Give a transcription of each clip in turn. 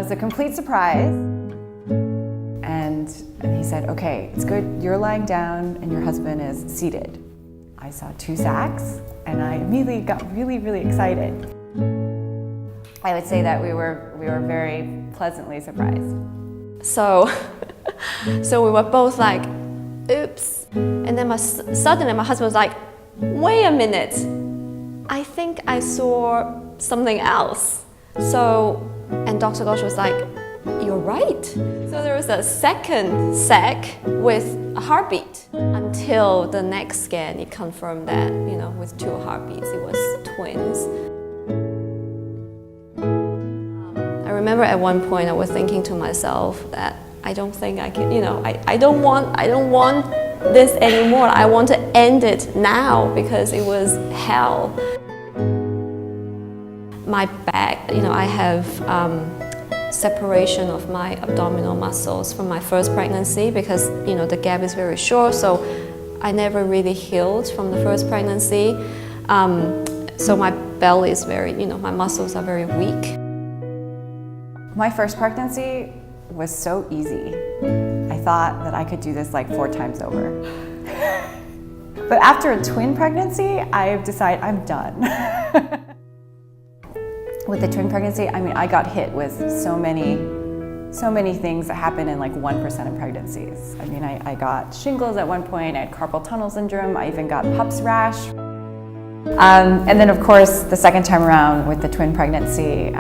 was a complete surprise. And he said, okay, it's good, you're lying down and your husband is seated. I saw 2 sacs and I immediately got really, really excited. I would say that we were very pleasantly surprised. So we were both like, oops. And then suddenly my husband was like, wait a minute. I think I saw something else. And Dr. Gosh was like, you're right. So there was a second sac with a heartbeat. Until the next scan, it confirmed that, with 2 heartbeats, it was twins. I remember at one point I was thinking to myself that I don't think I can, I don't want this anymore. I want to end it now because it was hell. My back, I have separation of my abdominal muscles from my first pregnancy because, the gap is very short, so I never really healed from the first pregnancy. So my belly is very, my muscles are very weak. My first pregnancy was so easy. I thought that I could do this like 4 times over. But after a twin pregnancy, I've decided I'm done. With the twin pregnancy, I got hit with so many things that happen in like 1% of pregnancies. I got shingles at one point, I had carpal tunnel syndrome, I even got PUPS rash. And then of course, the second time around with the twin pregnancy,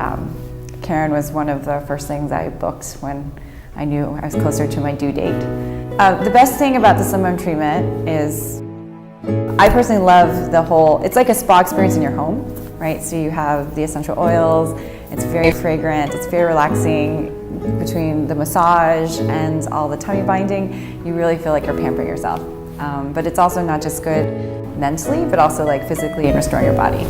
Karen was one of the first things I booked when I knew I was closer to my due date. The best thing about the slimum treatment is, I personally love the whole, it's like a spa experience in your home, right? So you have the essential oils, it's very fragrant, it's very relaxing. Between the massage and all the tummy binding, you really feel like you're pampering yourself. But it's also not just good mentally, but also like physically and restoring your body.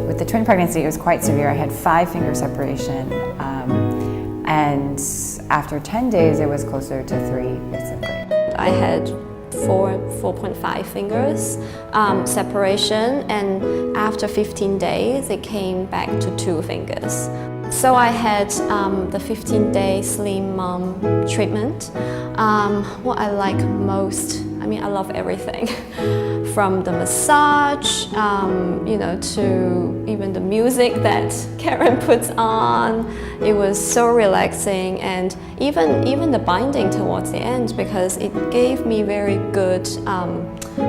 With the twin pregnancy, it was quite severe. I had 5 finger separation, and after 10 days, it was closer to 3, basically. I had 4.5 fingers separation, and after 15 days, it came back to 2 fingers. So I had the 15-day Slim Mom treatment. What I like most, I love everything. From the massage, to even the music that Karen puts on. It was so relaxing, and even the binding towards the end, because it gave me very good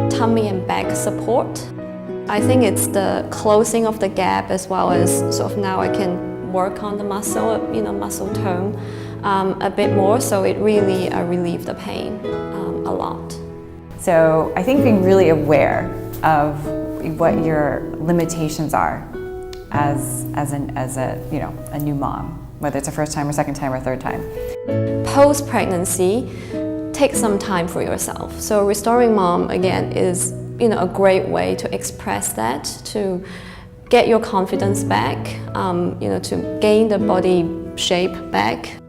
tummy and back support. I think it's the closing of the gap, as well as sort of now I can work on the muscle, muscle tone a bit more, so it really relieved the pain a lot. So I think being really aware of what your limitations are as a new mom, whether it's a first time or second time or third time. Post-pregnancy, take some time for yourself. So Restoring Mom, again, is a great way to express that, to get your confidence back, to gain the body shape back.